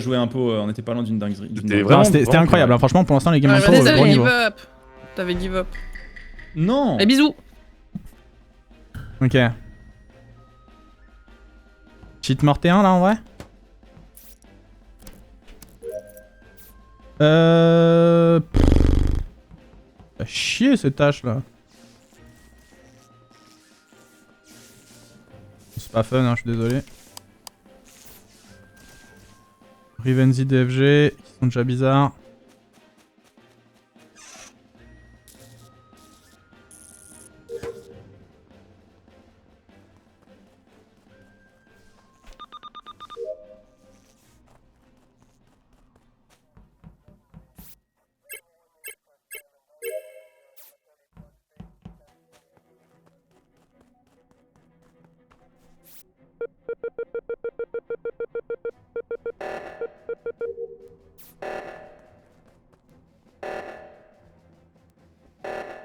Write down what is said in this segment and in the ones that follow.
joué un peu, on était pas loin d'une dinguerie. C'était incroyable, hein. Franchement pour l'instant les Game Info gros niveau. T'avais give up. Non. Et bisous. Ok. Cheat morté 1 là en vrai. T'as chier ces tâches là. C'est pas fun, hein, je suis désolé. Rivenzi, DFG, ils sont déjà bizarres.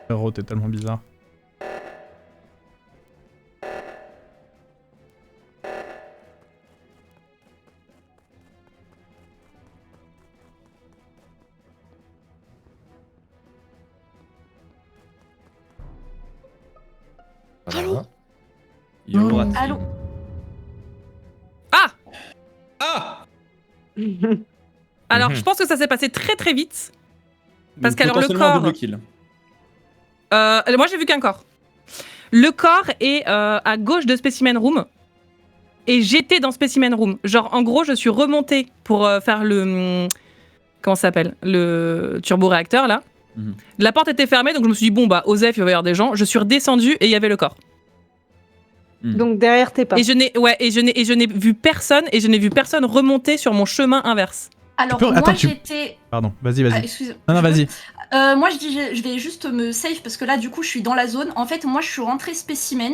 Frérot, t'es tellement bizarre. Allô. Allô. Ah. Ah. Alors, je pense que ça s'est passé très très vite. Parce qu'alors le potentiellement un corps. double kill. Moi j'ai vu qu'un corps. Le corps est à gauche de Specimen Room. Et j'étais dans Specimen Room. Genre, en gros, je suis remontée pour faire le. Comment ça s'appelle? Le turbo-réacteur, là. La porte était fermée, donc je me suis dit, bon, bah, Osef, il va y avoir des gens. Je suis redescendue et il y avait le corps. Donc derrière tes pas. Et je n'ai vu personne, et je n'ai vu personne remonter sur mon chemin inverse. Alors, j'étais. Pardon, vas-y. Excuse. Non, vas-y. Moi, je dis, je vais juste me save parce que là, du coup, je suis dans la zone. En fait, moi, je suis rentrée spécimen,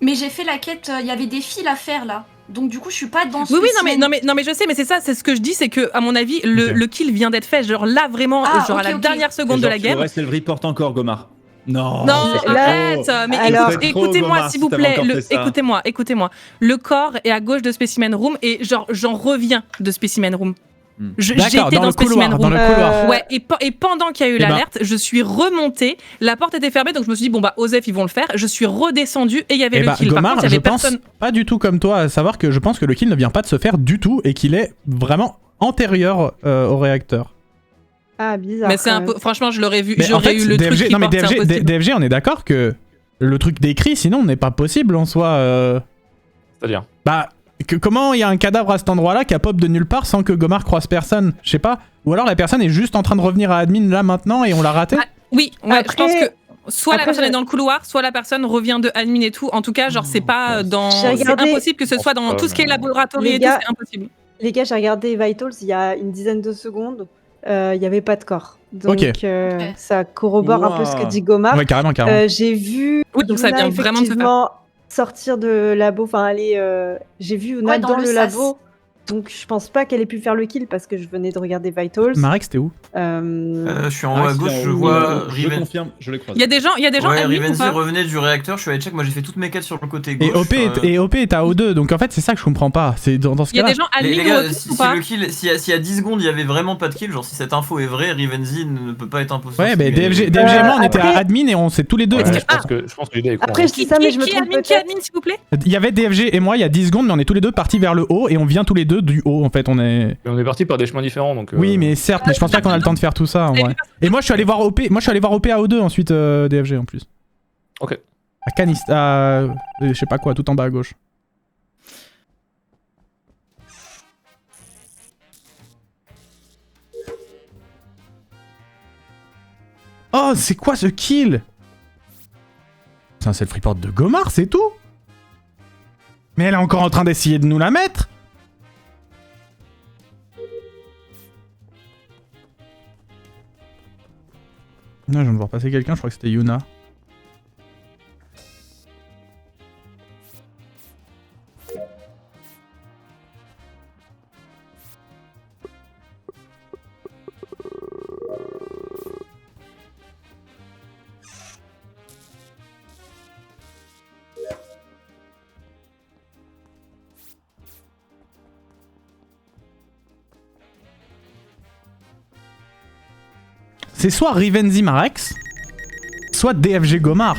mais j'ai fait la quête. Il y avait des fils à faire là. Donc, du coup, je suis pas dans. Oui, non, mais je sais, mais c'est ça, c'est ce que je dis, c'est que, à mon avis, le kill vient d'être fait. Genre là, vraiment, à la dernière seconde de la game. Ouais, c'est le report encore, Gomar. Non, arrête. Mais Alors, écoutez-moi, s'il vous plaît. Écoutez-moi. Le corps est à gauche de Specimen Room et genre, j'en reviens de Specimen Room. J'étais dans le Specimen Room. Ouais, et pendant qu'il y a eu l'alerte, je suis remontée. La porte était fermée, donc je me suis dit, bon bah, Osef, ils vont le faire. Je suis redescendue et il y avait le kill. Gomar, par contre, il y avait pense pas du tout comme toi, à savoir que je pense que le kill ne vient pas de se faire du tout et qu'il est vraiment antérieur au réacteur. Ah, bizarre. Mais c'est un peu. Franchement, je l'aurais vu. Mais en fait, eu le DFG, truc qui non mais porte, DFG, on est d'accord que le truc décrit, sinon, n'est pas possible en soi. C'est-à-dire Bah, comment il y a un cadavre à cet endroit-là qui a pop de nulle part sans que Gomar croise personne? Je sais pas. Ou alors la personne est juste en train de revenir à admin là maintenant et on l'a raté? Oui, ouais, Après, je pense que soit la après, personne est dans le couloir, soit la personne revient de admin et tout. En tout cas, genre, c'est pas dans. J'ai C'est regardé- impossible que ce soit dans tout ce qui est laboratoire Les et gars- tout, c'est impossible. Les gars, j'ai regardé Vitals il y a une dizaine de secondes. Il n'y avait pas de corps. Donc ça corrobore un peu ce que dit Gomar. Ouais, carrément. J'ai vu Oui, donc ça Yuna vient vraiment de se faire. effectivement sortir de labo, enfin aller. J'ai vu Yuna dans le labo. Donc je pense pas qu'elle ait pu faire le kill parce que je venais de regarder Vitals. Marek, c'était où? Je suis en haut à gauche, je vois Je confirme, je l'ai croisé. Il y a des gens ouais, admin ou Rivenzi pas? revenait du réacteur, je suis allé check, moi j'ai fait toutes mes quêtes sur le côté gauche. Et OP est à O2, donc en fait c'est ça que je comprends pas. C'est dans ce Il y a cas-là. des gens admin Les gars, ou pas? s'il y a 10 secondes il y avait vraiment pas de kill, genre si cette info est vraie, Rivenzi ne peut pas être imposteur. Ouais, mais DFG et moi on était à admin et on s'est tous les deux. Je pense que l'idée est con. Après je dis ça, mais je me trompe Qui admin, peut-être. s'il vous plaît? Il y avait DFG et moi il y a 10 secondes, mais on est tous les deux partis vers le haut et on vient tous les deux du haut en fait. On est parti par des chemins différents donc. Oui, mais certes, mais je pense pas qu'on a le temps de faire tout ça en vrai. Et moi je suis allé voir OP, à O2 ensuite DFG en plus. Ok. À Canist, je sais pas quoi, tout en bas à gauche. Oh, c'est quoi ce kill? C'est un self-report de Gomar, c'est tout? Mais elle est encore en train d'essayer de nous la mettre? Non, je viens de voir passer quelqu'un, je crois que c'était Yuna. C'est soit Rivenzi Marex, soit DFG Gomar.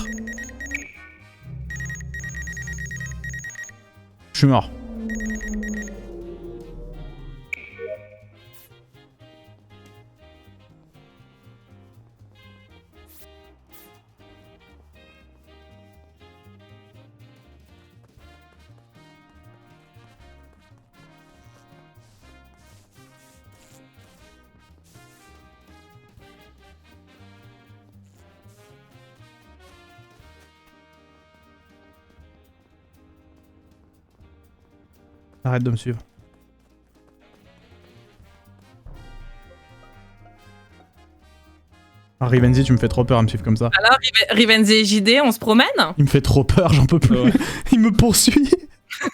Je suis mort. Arrête de me suivre. Ah, Rivenzi, tu me fais trop peur à me suivre comme ça. Alors, Rivenzi et JD, on se promène? Il me fait trop peur, j'en peux plus. Ouais. Il me poursuit.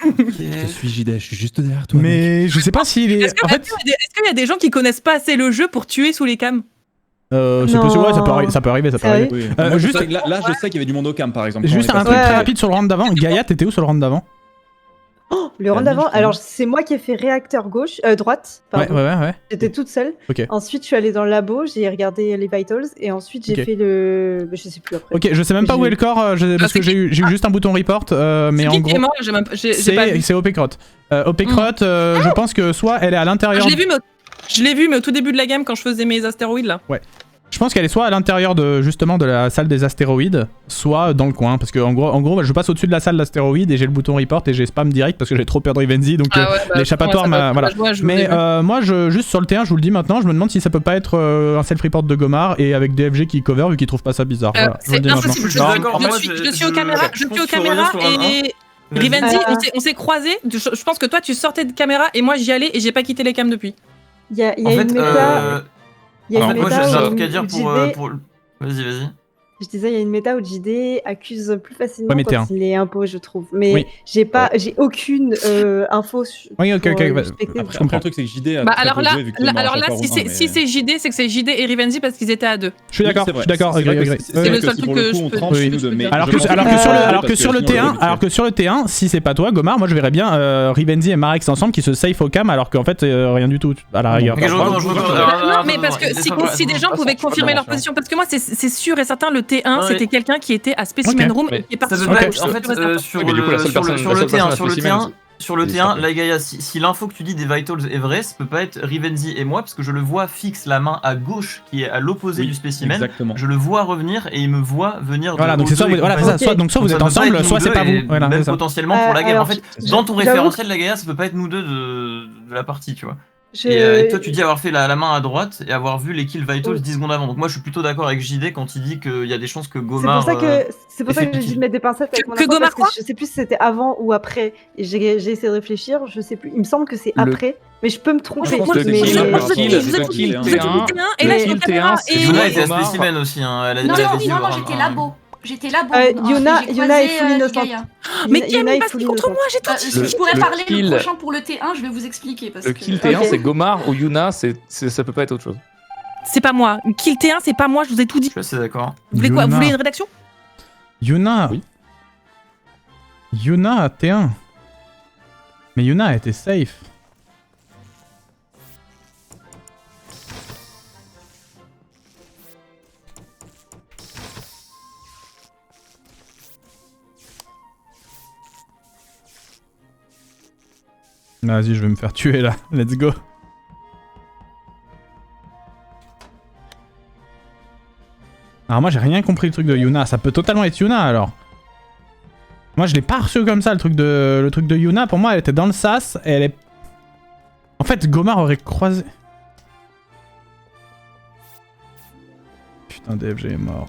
Je suis JD, je suis juste derrière toi. Mais je sais pas s'il est. Est-ce qu'il y a des gens qui connaissent pas assez le jeu pour tuer sous les cams? C'est Non. possible, ouais, ça peut arriver. Sérieux Oui. Euh, Moi, juste- là, je sais qu'il y avait du monde au camp, par exemple. Juste quand on un est truc passé. très Ouais. rapide sur le round d'avant. Gaïa, t'étais où sur le round d'avant? Le round Annie, d'avant, je crois. alors c'est moi qui ai fait réacteur gauche, droite, Ouais, pardon. ouais. J'étais toute seule. Ok. Ensuite, je suis allée dans le labo, j'ai regardé les vitals et ensuite j'ai Ok. fait le. Je sais plus après. Ok, je sais même pas où est le corps parce que j'ai eu juste un bouton report, mais C'est en qui qui est gros. mort? J'ai pas vu. C'est OP-Crot. OP-Crot, je pense que soit elle est à l'intérieur. Je l'ai vu, mais au tout début de la game quand je faisais mes astéroïdes là. Je pense qu'elle est soit à l'intérieur de justement de la salle des astéroïdes, soit dans le coin. Parce que en gros bah, je passe au-dessus de la salle d'astéroïdes et j'ai le bouton report et j'ai spam direct parce que j'ai trop peur de Rivenzi. Donc l'échappatoire m'a. Voilà. Mais moi, juste sur le T1, je vous le dis maintenant, je me demande si ça peut pas être un self-report de Gomar et avec DFG qui cover vu qu'il trouve pas ça bizarre. Voilà, je vous le C'est dis maintenant. impossible. Je suis d'accord, moi, Je suis aux caméras, je pense qu'il faut revenir sur un et Vas-y. Rivenzi, on s'est croisés. Je pense que toi tu sortais de caméra et moi j'y allais et j'ai pas quitté les cams depuis. Il y a En fait, une méta. Il y a en une fait, moi, méta j'ai un où truc à dire JD pour... Vas-y. Je disais, il y a une méta où JD accuse plus facilement Ouais, mais quand T1. il est impôt, je trouve. Mais Oui. j'ai aucune info sur. Oui, ok, pour, ouais. respecter. Après, le truc, c'est que JD a Bah très alors peu là, joué, vu qu'il est mort à chaque fois, si mais- c'est JD, c'est que c'est JD et Rivenzi parce qu'ils étaient à deux. Je suis d'accord, Oui, je suis d'accord. c'est vrai que agree. c'est C'est le vrai seul si truc pour que le coup, je on peux- tranche je nous peux deux, mais dire. Alors je que, pense alors, que que- sur le, parce alors que sur le sinon, T1, j'aurais pu alors que sur le T1, si c'est pas toi, Gomar, moi je verrais bien Rivenzi et Marex ensemble qui se safe au cam alors qu'en fait rien du tout à la rigueur. Ok, je recommence. Non, mais parce que si des gens pouvaient confirmer leur position, parce que moi c'est sûr et certain, le T1 Ouais. c'était quelqu'un qui était à Specimen Ok. Room Mais et qui est parti Ça veut sur pas la être, en fait, sur Mais du coup, la le seule personne- sur la le seule T1, personne sur le il T1, sera- la Gaïa, si l'info que tu dis des vitals est vraie, ça peut pas être Rivenzi et moi, parce que je le vois fixe la main à gauche, qui est à l'opposé Oui, du spécimen. Exactement. Je le vois revenir et il me voit venir. Voilà, donc c'est soit, voilà, c'est ça, soit vous êtes ensemble, soit c'est pas vous. Voilà, même c'est ça. potentiellement pour la game. alors, En fait, je- dans ton j'avoue référentiel de la Gaïa, ça peut pas être nous deux de la partie, tu vois. Je- Et toi, tu dis avoir fait la main à droite et avoir vu les kills vitals 10 secondes avant. Donc moi, je suis plutôt d'accord avec JD quand il dit qu'il y a des chances que C'est Gomar. pour ça que c'est pour ça que j'ai effectivement. dû mettre des pincettes avec Que mon info, Gomar parce quoi je sais plus si c'était avant ou après. Et j'ai essayé de réfléchir, je sais plus. Il me semble que c'est Le- après, mais je peux me tromper. pense que mais le kill, je- le Moi, je kill, vous ai c'est dit, le vous kill, êtes hein. du T1 et là Le je suis kill en caméra T1, et. Yuna était à Gomar. spécimen aussi. Hein. Elle a Non, elle non, avait dit Non, vraiment, j'étais labo. J'étais labo. Yuna est full innocente. Gaïa. Mais Yuna qui a mis est pas full contre innocente. moi? J'ai tout dit. Si je pourrais le parler le kill- prochain pour le T1, je vais vous expliquer. Parce Le que... kill T1, Ok. c'est Gomar ou Yuna, ça peut pas être autre chose. C'est pas moi. Kill T1, c'est pas moi, je vous ai tout dit. Je suis assez d'accord. Vous voulez quoi? Vous Yuna. voulez une rédaction? Yuna. Oui. Yuna à T1. Mais Yuna a été safe. Vas-y, je vais me faire tuer là. Let's go. Alors moi j'ai rien compris le truc de Yuna, ça peut totalement être Yuna alors. Moi je l'ai pas reçu comme ça le truc de Yuna, pour moi elle était dans le sas et elle est... En fait Gomar aurait croisé... Putain DFG est mort.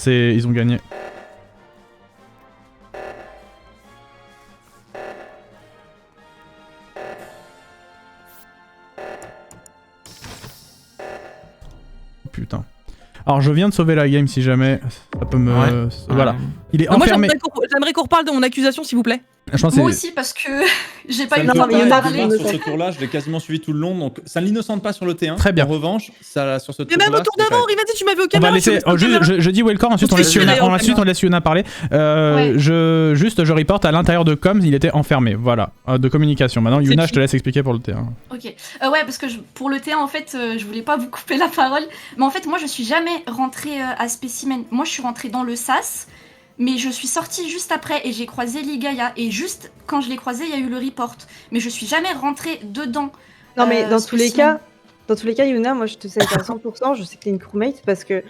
Ils ont gagné. Putain. Alors je viens de sauver la game si jamais ça peut me... Ouais. Voilà. Il est Moi enfermé. j'aimerais qu'on reparle de mon accusation s'il vous plaît. Je pense Moi que aussi, parce que j'ai pas Ça eu ne le fait temps mais de il y en a parler. qui- sur ce tour-là, je l'ai quasiment suivi tout le long, donc ça ne l'innocente pas sur le T1. Très bien. En revanche, ça, sur ce Mais tour-là. même au tour d'avant, Rivenzi, tu m'avais au on caméra. va laisser. Je dis Wellcore, ensuite on laisse Ensuite, Yuna, je vais ensuite on laisse Yuna parler. Ouais. Je reporte à l'intérieur de com, il était enfermé. Voilà, de communication. Maintenant, Yuna, je te laisse expliquer pour le T1. Ok. Ouais, parce que pour le T1, en fait, je voulais pas vous couper la parole. Mais en fait, moi, je suis jamais rentrée à Spécimen. Moi, je suis rentrée dans le SAS. Mais je suis sortie juste après et j'ai croisé Ligaya. Et juste quand je l'ai croisé, il y a eu le report. Mais je suis jamais rentrée dedans. Non, mais dans tous les Spécimen. cas, Yuna, moi je te sais à 100%, je sais que t'es une crewmate parce que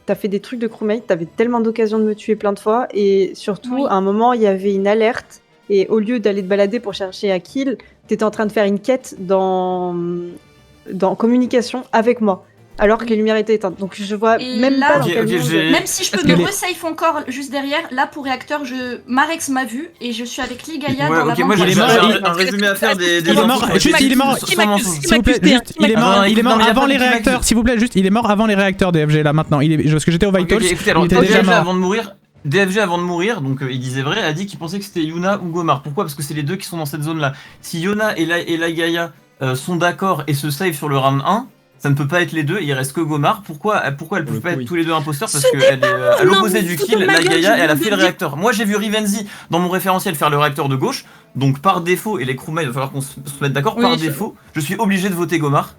t'as fait des trucs de crewmate, t'avais tellement d'occasions de me tuer plein de fois et surtout, Oui. à un moment, il y avait une alerte et au lieu d'aller te balader pour chercher à kill, t'étais en train de faire une quête dans communication avec moi. Alors que les lumières étaient éteintes. Donc je vois Et même là- pas dans Ok, quel ok, monde- j'ai- Même si je peux Parce me que les- resafe encore juste derrière, là pour réacteur, Marex m'a vu et je suis avec Ligaya Ouais, dans la ok, moi bande. j'ai Il est mort, un résumé à faire des Il est mort, infos juste, il est mort. sans mensonge. S'il vous plaît, juste, il est mort, Attends, il est mort non, mais y a avant pas les de feedback. réacteurs. S'il vous plaît, juste, il est mort avant les réacteurs DFG là maintenant. Parce que j'étais au Ok, Vitals. ok, écoutez, alors il était déjà DFG mort. avant de mourir. DFG avant de mourir, donc il disait vrai, a dit qu'il pensait que c'était Yuna ou Gomar. Pourquoi? Parce que c'est les deux qui sont dans cette zone-là. Si Yuna et Ligaya sont d'accord et se save sur le round 1, ça ne peut pas être les deux, il reste que Gomar. Pourquoi elles peuvent pas être tous les deux imposteurs? Parce qu'elle est à l'opposé du kill, Ligaya, elle a fait le réacteur. Moi j'ai vu Rivenzi dans mon référentiel faire le réacteur de gauche, donc par défaut, et les crewmates, il va falloir qu'on se mette d'accord, par défaut, je suis obligé de voter Gomar.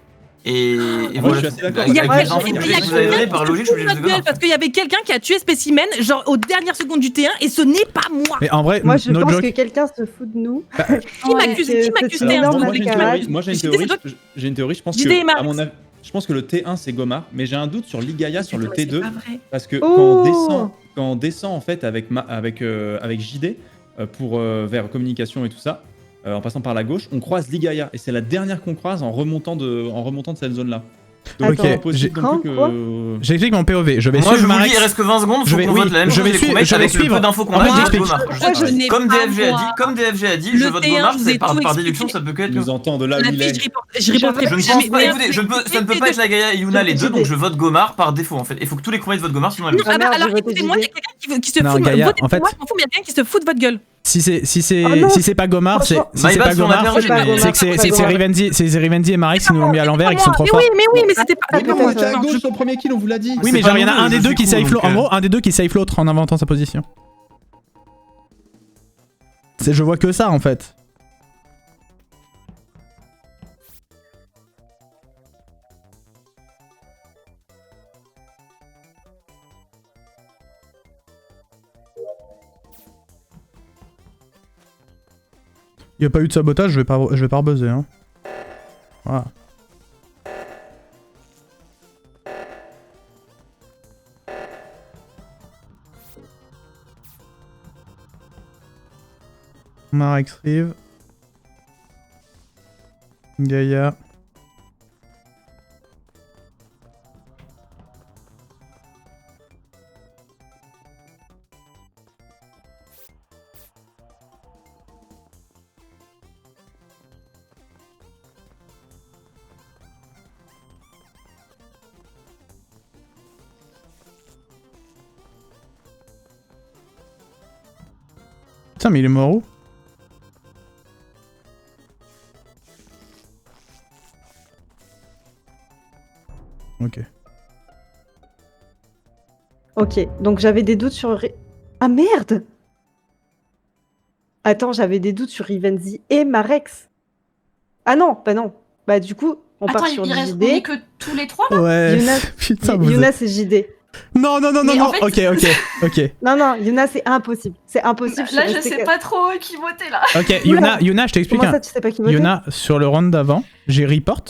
Et moi, voilà. je suis assez d'accord. Avec Il y a les quelqu'un infos que vous avez données, par logique, je suis obligé de voter Gomar. parce qu'il y avait quelqu'un qui a tué Spécimen, genre aux dernières secondes du T1, et ce n'est pas moi. Mais en vrai, Moi je no pense joke. que quelqu'un se fout de nous. Qui m'accuse c'est- c'est T1 énorme, moi, j'ai une camarade. théorie. Moi, j'ai une JD, théorie. c'est toi J'ai une théorie. Je pense JD et que, Max. à mon avis, je pense que le T1 c'est Gomar, mais j'ai un doute sur Ligaya sur le C'est T2 pas vrai. parce que Oh quand on descend en fait avec JD pour vers communication et tout ça, en passant par la gauche, on croise Ligaya et c'est la dernière qu'on croise en remontant de cette zone là. Donc Attends, c'est impossible non plus quoi que. J'explique mon POV. Je vais Moi je suivre vous dis, Marex. il reste que 20 secondes, Je faut vais- qu'on oui, vote la même je chose vais les suivre- crewmates je vais avec le suivre. peu d'infos qu'on En a, fait, je vote j'explique. Gomar. Pourquoi je n'ai Comme pas DFG a moi dit, je Le vote T1, Gomar, je vous c'est ai par tout déduction, expliqué. ça peut que être Il nous entend de là où La il est. fiche, je reporterai Je ne jamais pense pas, rien. écoutez, ça ne peut pas être Ligaya et Yuna les deux, donc je vote Gomar par défaut en fait. Il faut que tous les crewmates votent Gomar, sinon elle Ah, merde, alors j'ai voté écoutez-moi, il y a JD. quelqu'un qui se Non, fout de Gaïa, votez en pour moi, fait- je m'en fous, mais il y a quelqu'un qui se fout de votre gueule. Si Oh non, c'est pas Gomar, c'est franchement, si c'est My pas bad si on a Gomar, perdu, c'est pas mais- Gomar. c'est que c'est Rivenzi et Marex qui nous l'ont mis à l'envers et qui sont trop Mais forts. oui, mais c'était pas. Mais Mais non, non, on était à non, gauche sur le premier kill, on vous l'a dit. Oui, C'est mais pas genre, il y en a nous un des deux, deux je qui suis safe cool, l'autre. donc, En gros, un des deux qui safe l'autre en inventant sa position. Je vois que ça en fait. Il y a pas eu de sabotage, je vais pas rebuzzer hein. Voilà. Marex Rive. Gaïa. Putain, mais il est mort où? Ok. Ok, donc j'avais des doutes sur... Ah merde! Attends, j'avais des doutes sur Rivenzi et Marex. Ah non, bah non. Bah du coup, on Attends, part sur on est JD. que tous les trois là? Ouais. Yuna, Putain, vous Yuna êtes- c'est JD. Non, non, non, non, Mais non. en fait- Ok. Non, non, Yuna c'est impossible. C'est impossible. Là, je restais sais que- pas trop qui voter là. Ok, Oula. Yuna, je t'explique. Comment ça, tu sais pas qui voter? Yuna, sur le round d'avant, j'ai report.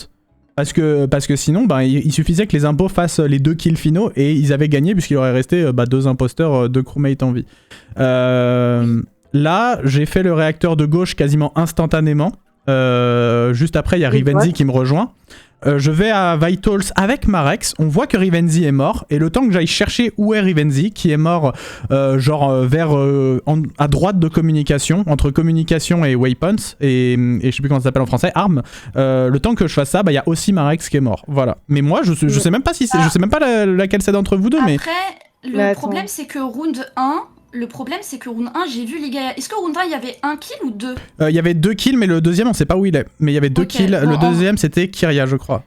Parce que sinon, bah, il suffisait que les impos fassent les 2 kills finaux et ils avaient gagné puisqu'il aurait resté 2 imposteurs, 2 crewmates en vie. Là, j'ai fait le réacteur de gauche quasiment instantanément. Juste après, il y a Oui, Rivenzi ouais. qui me rejoint. Je vais à Vitals avec Marex. On voit que Rivenzi est mort. Et le temps que j'aille chercher où est Rivenzi, qui est mort à droite de communication, entre communication et waypoints, et je sais plus comment ça s'appelle en français, armes. Le temps que je fasse ça, bah, y a aussi Marex qui est mort. Voilà. Mais moi, je sais même pas si c'est, je sais même pas laquelle c'est d'entre vous deux, mais. Après, Mais le attends. problème c'est que round 1, le problème c'est que round 1 j'ai vu Ligaya. Est-ce que round 1 il y avait un kill ou 2? Il y avait 2 kills, mais le deuxième on sait pas où il est. Mais il y avait 2 kills. Bon, le deuxième c'était Kyria, je crois.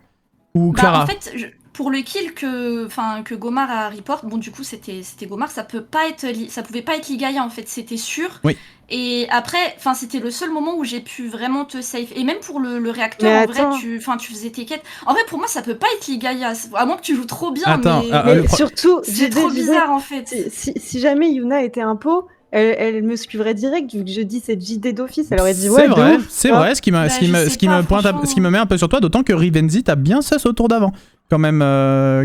Ou Clara. En fait, pour le kill que Gomar a report, bon du coup c'était Gomar, ça pouvait pas être Ligaya en fait, c'était sûr. Oui. Et après, c'était le seul moment où j'ai pu vraiment te safe. Et même pour le réacteur, en vrai, tu faisais tes quêtes. En vrai, pour moi, ça peut pas être Ligaya, à moins que tu joues trop bien. Attends, mais surtout, c'est trop bizarre en fait. Si jamais Yuna était un pot, elle me suivrait direct, vu que je dis c'est JD d'office, elle aurait dit c'est vrai, ce qui me met un peu sur toi, d'autant que Rivenzi t'a bien sus au tour d'avant. Quand même,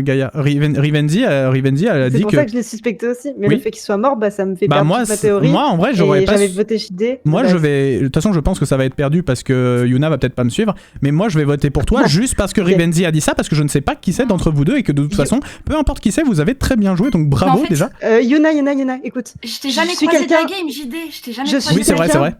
Gaïa. Rivenzi, elle a dit que... C'est pour ça que je l'ai suspecté aussi, mais le fait qu'il soit mort, ça me fait perdre toute ma théorie. Moi, en vrai, j'avais voté JD. Moi, de toute façon, je pense que ça va être perdu parce que Yuna va peut-être pas me suivre, mais moi, je vais voter pour toi juste parce que Rivenzi a dit ça, parce que je ne sais pas qui c'est d'entre vous deux et que de toute façon, peu importe qui c'est, vous avez très bien joué, donc bravo déjà. Yuna, écoute. Je t'ai jamais croisé de la game, JD. Je t'ai jamais croisé. Oui,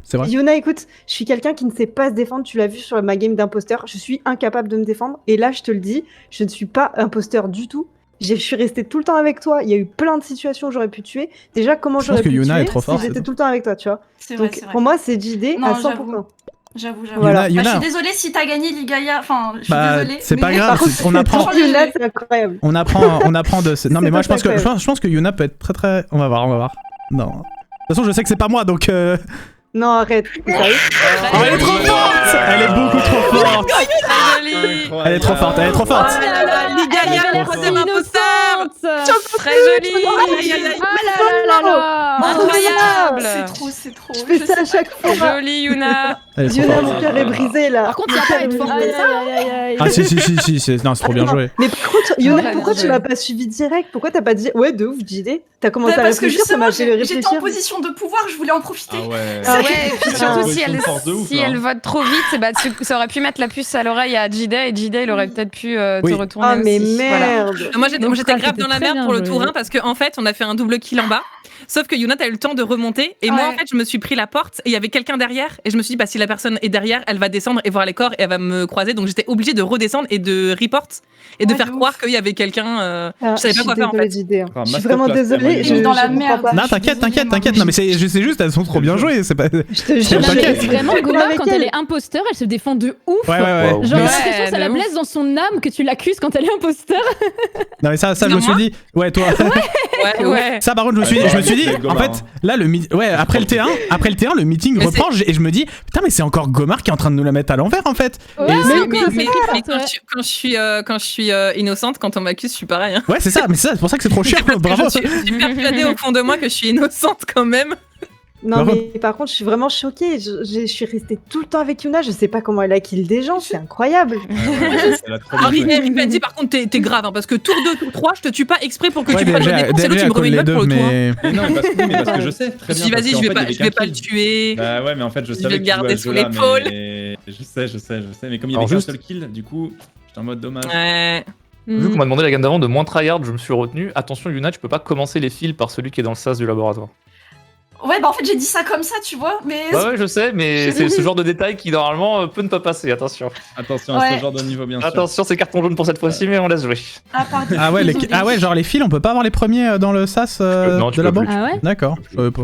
c'est vrai. Yuna, écoute, je suis quelqu'un qui ne sait pas se défendre, tu l'as vu sur ma game d'imposteur, je suis incapable de me défendre, et là, je te le dis, je ne suis pas imposteur du tout. Je suis restée tout le temps avec toi. Il y a eu plein de situations où j'aurais pu tuer. Déjà, comment j'aurais pu tuer si j'étais tout le temps avec toi, tu vois. Donc, pour moi, c'est JD à 100%. J'avoue. Voilà. Je suis désolée si t'as gagné Ligaya. Enfin, je suis désolée. C'est pas grave. On apprend. Yuna, c'est incroyable. On apprend de. Non, mais moi, je pense que Yuna peut être très très. On va voir. Non. De toute façon, je sais que c'est pas moi, donc. Non, arrête. Elle est trop forte. Elle est beaucoup trop forte. Elle est trop forte. Ligaya, troisième imposteur. Très jolie. Incroyable. C'est trop. Je fais ça à chaque fois. Jolie Yuna. Yuna, mon cœur est brisé là. Par contre, il n'y a pas une forme de ça. Ah si. Non, c'est trop bien joué. Mais par contre, Yuna, pourquoi tu m'as pas suivi direct? Pourquoi t'as pas dit ouais de ouf JD? T'as commencé à réfléchir, ça m'a fait réfléchir. J'étais en position de pouvoir, je voulais en profiter. Ah ouais, et puis surtout si elle vote trop vite, ça aurait pu mettre la puce à l'oreille à Jida et Jida il aurait peut-être pu te retourner. Ah mais merde. Moi j'étais grave dans la merde pour le tour 1 parce qu'en fait on a fait un double kill en bas. Sauf que Yuna, t'as eu le temps de remonter. Et moi, en fait, je me suis pris la porte et il y avait quelqu'un derrière. Et je me suis dit, si la personne est derrière, elle va descendre et voir les corps et elle va me croiser. Donc j'étais obligée de redescendre et de report et de faire croire qu'il y avait quelqu'un. Je savais pas quoi faire en fait. Je suis vraiment désolée. Je suis dans la merde. Non, t'inquiète. Non, mais c'est juste, elles sont trop bien jouées. C'est pas. Je te jure. Vraiment, Gomar, quand elle est imposteur, elle se défend de ouf. Ouais. Genre, j'ai l'impression que ça la blesse dans son âme que tu l'accuses quand elle est imposteur. Non, mais ça, je me suis dit. Ouais, toi. Ouais. Ça, par contre, je me suis dit, en fait, là, après le T1, le meeting reprend et je me dis, putain, mais c'est encore Gomar qui est en train de nous la mettre à l'envers, en fait. Mais quand je suis innocente, quand on m'accuse, je suis pareil. Ouais, c'est ça, mais c'est pour ça que c'est trop chiant. Bravo. Je suis persuadée au fond de moi que je suis innocente quand même. Non, mais par contre, je suis vraiment choquée. Je suis restée tout le temps avec Yuna. Je sais pas comment elle a kill des gens. C'est incroyable. Rivenzi, par contre, t'es grave. Parce que tour 2, tour 3, je te tue pas exprès pour que tu prennes le défense. C'est l'autre, tu me remets une note pour le tour. Mais non, parce que je sais très bien. Si, vas-y, je vais pas le tuer. Bah ouais, mais en fait, je savais vais le garder sous l'épaule. Je sais. Mais comme il y avait qu'un seul kill, du coup, j'étais en mode dommage. Ouais. Vu qu'on m'a demandé la gamme d'avant de moins tryhard, je me suis retenu. Attention, Yuna, tu peux pas commencer les fils par celui qui est dans le sas du laboratoire. Ouais, en fait, j'ai dit ça comme ça, tu vois, mais... Ouais, je sais, mais c'est ce genre de détail qui, normalement, peut ne pas passer, attention. Attention à ce genre de niveau, bien sûr. Attention, c'est carton jaune pour cette fois-ci, mais on laisse jouer. Ah ouais, genre les fils, on peut pas avoir les premiers dans le sas de la banque. Ah ouais. D'accord, je savais pas.